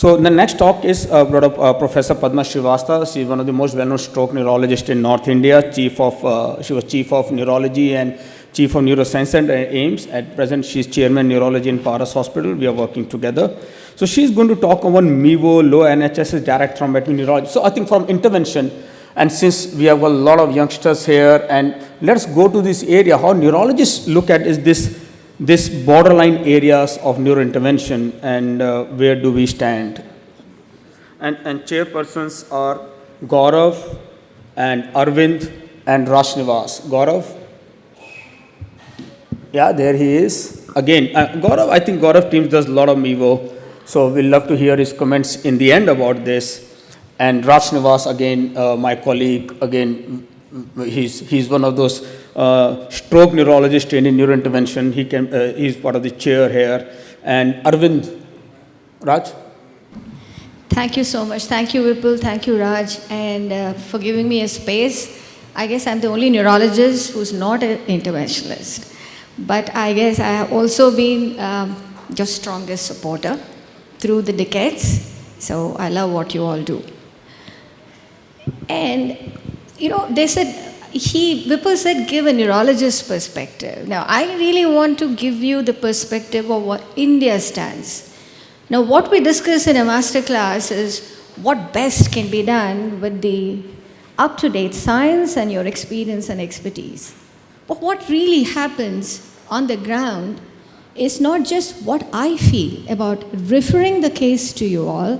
So the next talk is brought up Professor Padma Srivastava. She's one of the most well-known stroke neurologists in North India. She was chief of neurology and chief of neuroscience at AIMS. At present, she's chairman neurology in Paras Hospital. We are working together. So she's going to talk about MIVO, low NHS, direct thrombectomy neurology. So I think from intervention, and since we have a lot of youngsters here, and let's go to this area, how neurologists look at is this borderline areas of neurointervention, and where do we stand? And chairpersons are Gaurav and Arvind and Rashnivas. Gaurav? Yeah, there he is. Again, Gaurav, I think Gaurav team does a lot of MIVO, so we'll love to hear his comments in the end about this. And Rashnivas, again, my colleague, again, he's one of those stroke neurologists trained in neurointervention. He's part of the chair here. And Arvind, Raj? Thank you so much. Thank you, Vipul. Thank you, Raj, and for giving me a space. I guess I'm the only neurologist who's not an interventionalist. But I guess I have also been your strongest supporter through the decades. So I love what you all do. And, they said, Vipul said, give a neurologist perspective. Now, I really want to give you the perspective of what India stands. Now, what we discuss in a masterclass is what best can be done with the up-to-date science and your experience and expertise. But what really happens on the ground is not just what I feel about referring the case to you all,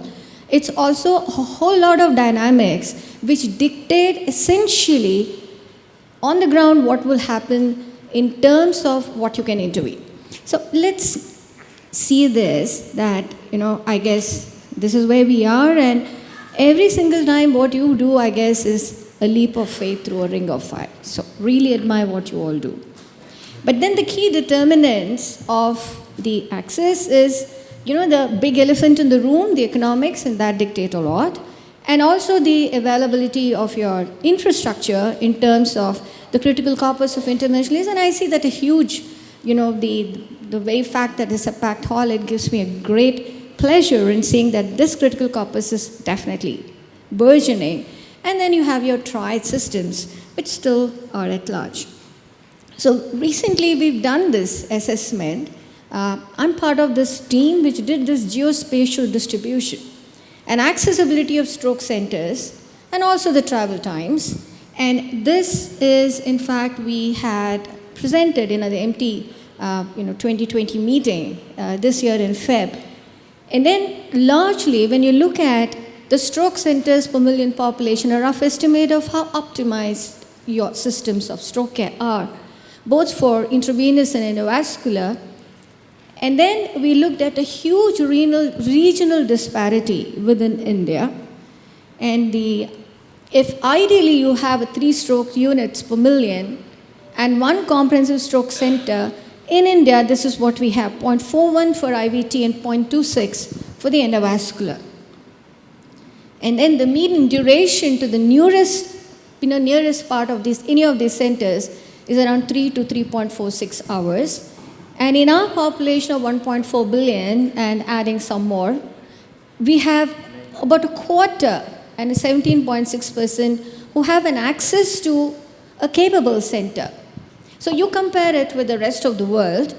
it's also a whole lot of dynamics which dictate essentially on the ground what will happen in terms of what you can intervene. So let's see this, that, I guess this is where we are, and every single time what you do, I guess, is a leap of faith through a ring of fire. So really admire what you all do. But then the key determinants of the access is, the big elephant in the room, the economics, and that dictate a lot. And also the availability of your infrastructure in terms of the critical corpus of interventionalists. And I see that a huge, the very fact that it's a packed hall, it gives me a great pleasure in seeing that this critical corpus is definitely burgeoning. And then you have your tried systems, which still are at large. So recently we've done this assessment. I'm part of this team which did this geospatial distribution and accessibility of stroke centers and also the travel times. And this is, in fact, we had presented in the MT 2020 meeting this year in Feb. And then largely when you look at the stroke centers per million population, a rough estimate of how optimized your systems of stroke care are, both for intravenous and endovascular. And then we looked at a huge regional disparity within India. And if ideally you have 3 stroke units per million and 1 comprehensive stroke center, in India this is what we have, 0.41 for IVT and 0.26 for the endovascular. And then the median duration to the nearest part of any of these centers is around 3 to 3.46 hours. And in our population of 1.4 billion and adding some more, we have about a quarter and 17.6% who have an access to a capable center. So you compare it with the rest of the world.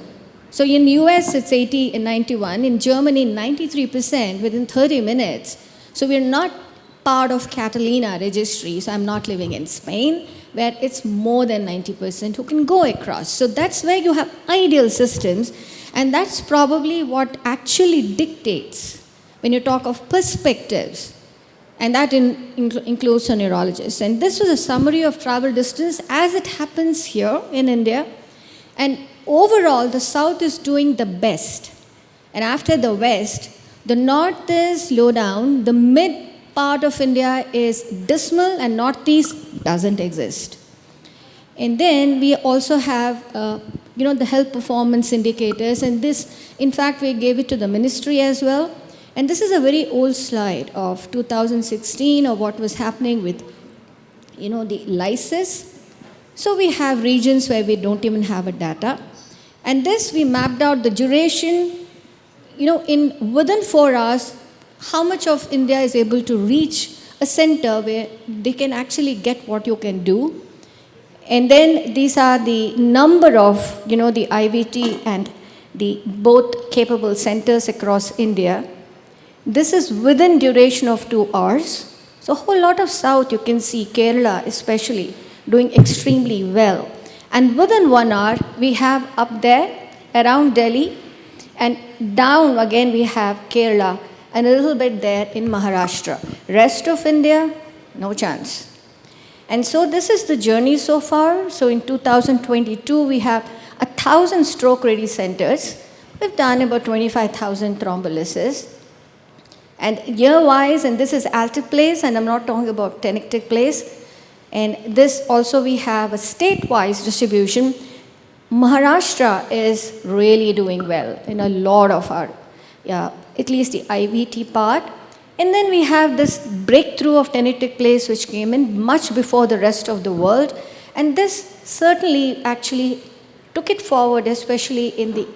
So in US it's 80 and 91, in Germany 93% within 30 minutes. So we're not part of Catalina registry, so I'm not living in Spain, where it's more than 90% who can go across. So that's where you have ideal systems, and that's probably what actually dictates when you talk of perspectives, and that includes a neurologist. And this was a summary of travel distance as it happens here in India. And overall, the South is doing the best. And after the West, the North is low down, the mid part of India is dismal, and Northeast doesn't exist. And then we also have, the health performance indicators, and this, in fact, we gave it to the ministry as well. And this is a very old slide of 2016 of what was happening with, the lysis. So we have regions where we don't even have a data. And this, we mapped out the duration, within 4 hours, how much of India is able to reach a center where they can actually get what you can do. And then these are the number of, the IVT and the both capable centers across India. This is within duration of 2 hours. So a whole lot of south, you can see Kerala especially doing extremely well. And within 1 hour, we have up there around Delhi, and down again we have Kerala, and a little bit there in Maharashtra. Rest of India, no chance. And so this is the journey so far. So in 2022, we have 1,000 stroke-ready centers. We've done about 25,000 thrombolysis. And year-wise, and this is altiplase, and I'm not talking about tenectic place. And this also we have a state-wise distribution. Maharashtra is really doing well in a lot of our, at least the IVT part. And then we have this breakthrough of tenectic place which came in much before the rest of the world. And this certainly actually took it forward, especially in the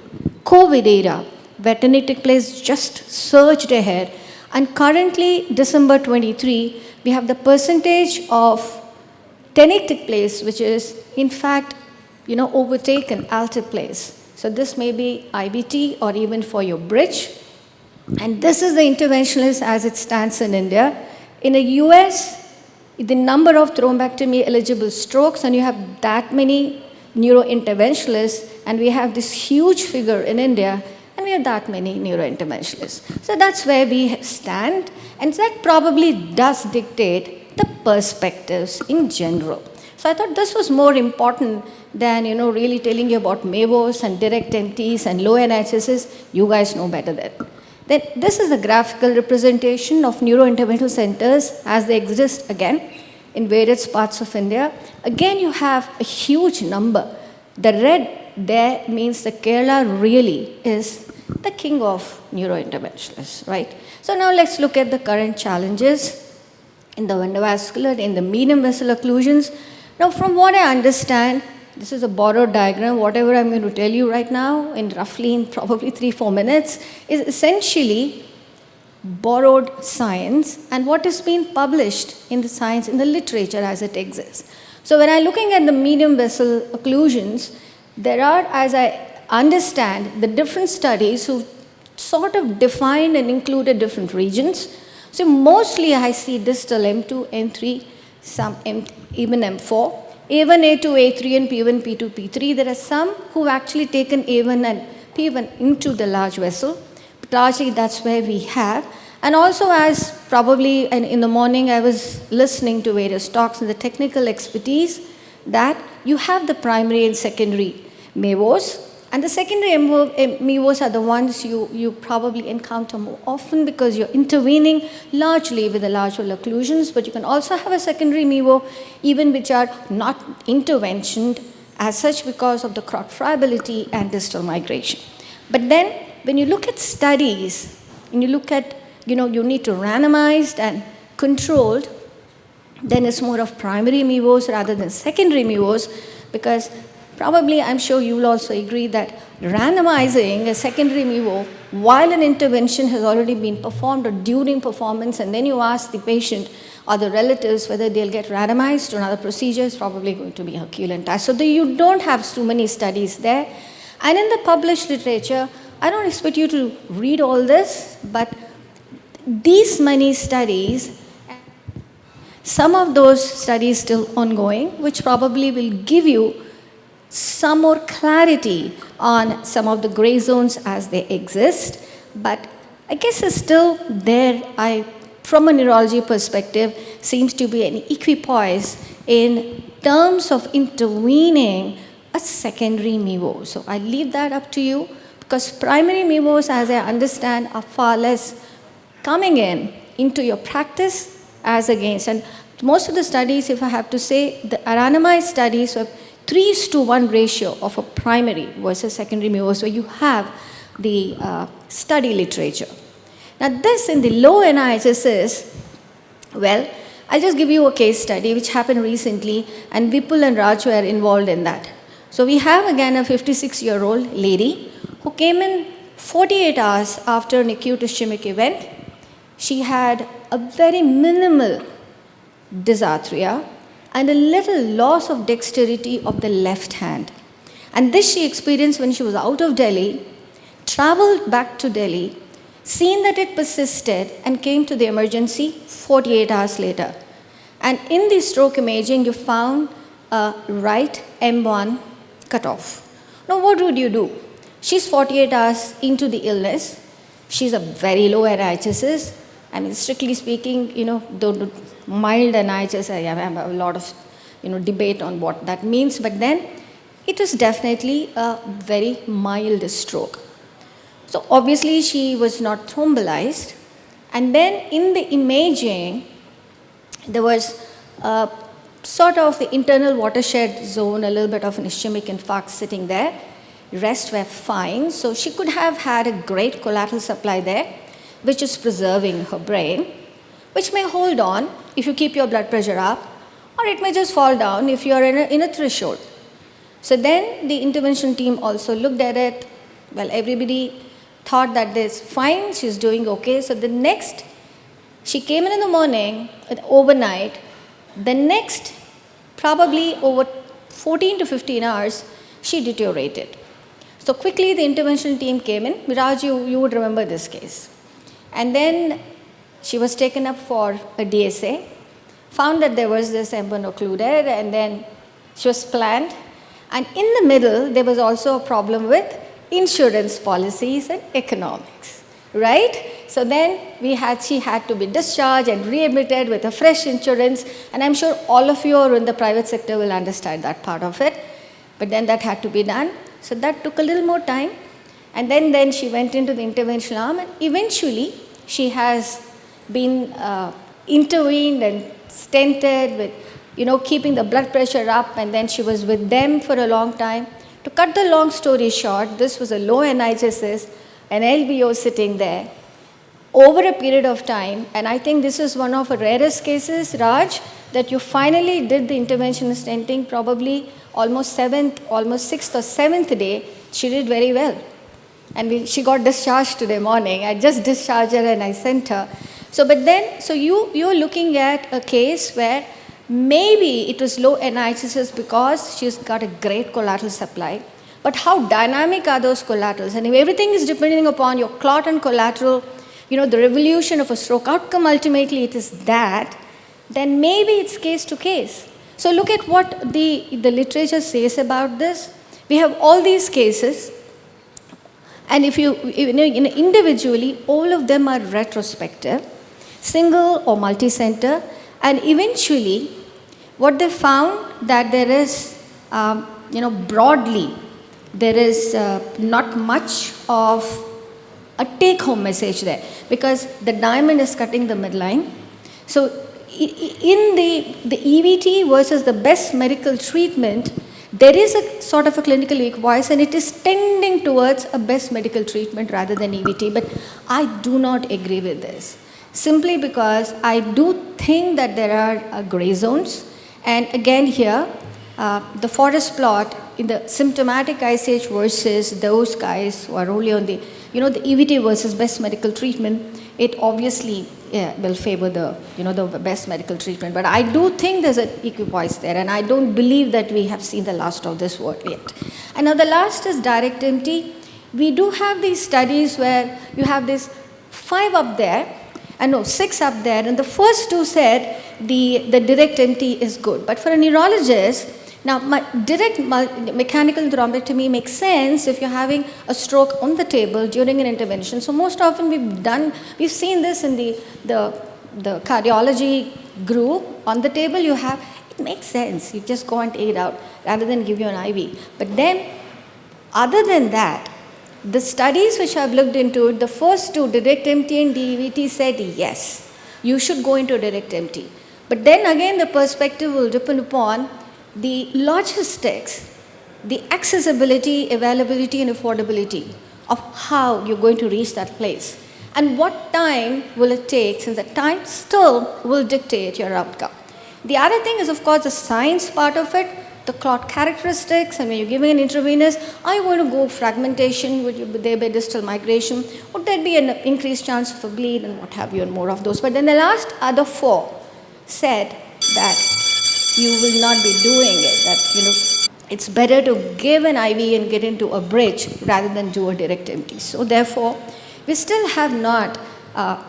COVID era, where tenectic place just surged ahead. And currently, December 23, we have the percentage of tenectic place, which is in fact, overtaken altiplase. So this may be IVT or even for your bridge. And this is the interventionalist as it stands in India. In the US, the number of thrombectomy eligible strokes, and you have that many neurointerventionalists, and we have this huge figure in India, and we have that many neurointerventionalists. So that's where we stand, and that probably does dictate the perspectives in general. So I thought this was more important than, really telling you about MAVOs and direct MTs and low NHSs. You guys know better than. Then this is a graphical representation of neurointerventional centers as they exist again in various parts of India. Again, you have a huge number. The red there means that Kerala really is the king of neurointerventionalists, right? So now let's look at the current challenges in the endovascular, in the medium vessel occlusions. Now, from what I understand, this is a borrowed diagram. Whatever I'm going to tell you right now, in probably 3-4 minutes, is essentially borrowed science and what is being published in the science, in the literature as it exists. So when I'm looking at the medium vessel occlusions, there are, as I understand, the different studies who sort of defined and included different regions. So mostly I see distal M2, M3, some even M4. A1, A2, A3, and P1, P2, P3. There are some who've actually taken A1 and P1 into the large vessel. But largely that's where we have. And also, as probably in the morning I was listening to various talks and the technical expertise, that you have the primary and secondary MAVOs. And the secondary MAVOs are the ones you probably encounter more often because you're intervening largely with the large vessel occlusions, but you can also have a secondary MAVO even which are not interventioned as such because of the crot friability and distal migration. But then when you look at studies, and you look at, you need to randomized and controlled, then it's more of primary MAVOs rather than secondary MAVOs because probably, I'm sure you will also agree that randomizing a secondary MAVO while an intervention has already been performed or during performance, and then you ask the patient or the relatives whether they'll get randomized to another procedure is probably going to be Herculean task. So you don't have too many studies there. And in the published literature, I don't expect you to read all this, but these many studies, some of those studies still ongoing, which probably will give you some more clarity on some of the gray zones as they exist. But I guess it's still there, from a neurology perspective, seems to be an equipoise in terms of intervening a secondary MAVO. So I leave that up to you because primary MAVOs, as I understand, are far less coming into your practice as against. And most of the studies, if I have to say, the randomized studies were 3:1 ratio of a primary versus secondary MAVO, so you have the study literature. Now this in the low NIHSS, well, I'll just give you a case study which happened recently, and Vipul and Raj were involved in that. So we have again a 56-year-old lady who came in 48 hours after an acute ischemic event, she had a very minimal dysarthria and a little loss of dexterity of the left hand. And this she experienced when she was out of Delhi, traveled back to Delhi, seen that it persisted, and came to the emergency 48 hours later. And in the stroke imaging, you found a right M1 cutoff. Now, what would you do? She's 48 hours into the illness. She's a very low NIHSS. I mean, strictly speaking, the mild NIHSS, I have a lot of, debate on what that means. But then, it was definitely a very mild stroke. So obviously, she was not thrombolized. And then in the imaging, there was sort of the internal watershed zone, a little bit of an ischemic infarct sitting there. Rest were fine. So she could have had a great collateral supply there, which is preserving her brain, which may hold on if you keep your blood pressure up, or it may just fall down if you are in a threshold. So then the intervention team also looked at it. Well, everybody thought that this fine, she's doing okay. So the next, she came in the morning, overnight. The next, probably over 14 to 15 hours, she deteriorated. So quickly the intervention team came in. Miraj, you would remember this case. And then she was taken up for a DSA, found that there was this M1 occluded, and then she was planned. And in the middle, there was also a problem with insurance policies and economics, right? So then she had to be discharged and readmitted with a fresh insurance. And I'm sure all of you who are in the private sector will understand that part of it. But then that had to be done. So that took a little more time. And then she went into the intervention arm, and eventually she has been intervened and stented with, keeping the blood pressure up, and then she was with them for a long time. To cut the long story short, this was a low NIHSS, an LBO sitting there over a period of time, and I think this is one of the rarest cases, Raj, that you finally did the intervention stenting probably almost sixth or seventh day. She did very well. And she got discharged today morning. I just discharged her and I sent her. So you're looking at a case where maybe it was low NIHSS because she's got a great collateral supply. But how dynamic are those collaterals? And if everything is depending upon your clot and collateral, the revolution of a stroke outcome, ultimately it is that, then maybe it's case to case. So look at what the literature says about this. We have all these cases. And if individually, all of them are retrospective, single or multi-center, and eventually, what they found that there is, broadly, there is not much of a take-home message there, because the diamond is cutting the midline. So in the EVT versus the best medical treatment, there is a sort of a clinical weak voice, and it is tending towards a best medical treatment rather than EVT. But I do not agree with this, simply because I do think that there are gray zones. And again here, the forest plot in the symptomatic ICH versus those guys who are only on the, the EVT versus best medical treatment, it obviously will favor the best medical treatment. But I do think there's an equipoise there, and I don't believe that we have seen the last of this word yet. And now the last is direct MT. We do have these studies where you have this 5 up there, and no, 6 up there, and the first 2 said the direct MT is good. But for a neurologist, now direct mechanical thrombectomy makes sense if you're having a stroke on the table during an intervention. So most often we've seen this in the cardiology group. On the table you have, it makes sense. You just go and take it out rather than give you an IV. But then, other than that, the studies which I've looked into, the first 2, direct MT and DVT, said yes, you should go into direct MT. But then again, the perspective will depend upon the logistics, the accessibility, availability, and affordability of how you're going to reach that place. And what time will it take, since the time still will dictate your outcome. The other thing is, of course, the science part of it. the clot characteristics, and when you're giving an intravenous, are you going to go fragmentation? Would there be distal migration? Would there be an increased chance of a bleed and what have you, and more of those? But then the last other 4 said that you will not be doing it, that it's better to give an IV and get into a bridge rather than do a direct empty. So therefore, we still have not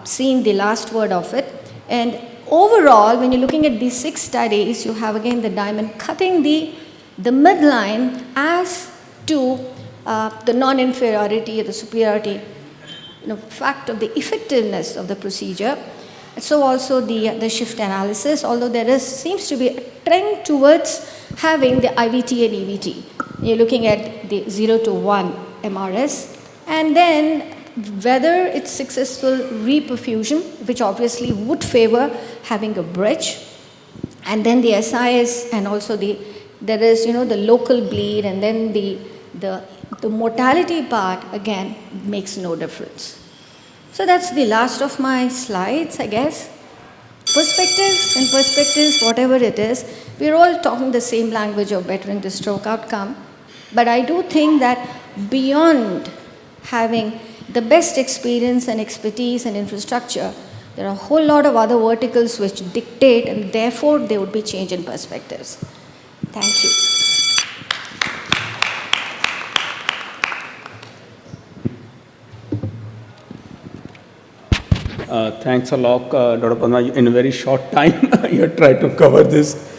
seen the last word of it. And overall, when you're looking at these 6 studies, you have again the diamond cutting the midline as to the non-inferiority or the superiority, fact of the effectiveness of the procedure. So also the shift analysis, although there seems to be a trend towards having the IVT and EVT. You're looking at the 0 to 1 MRS, and then whether it's successful reperfusion, which obviously would favor having a bridge, and then the SIS, and also there is the local bleed, and then the mortality part again makes no difference. So that's the last of my slides, I guess. Perspectives, whatever it is, we're all talking the same language of bettering the stroke outcome. But I do think that beyond having the best experience and expertise and infrastructure, there are a whole lot of other verticals which dictate, and therefore there would be change in perspectives. Thank you. Thanks a lot, Dr. Padma. In a very short time, you tried to cover this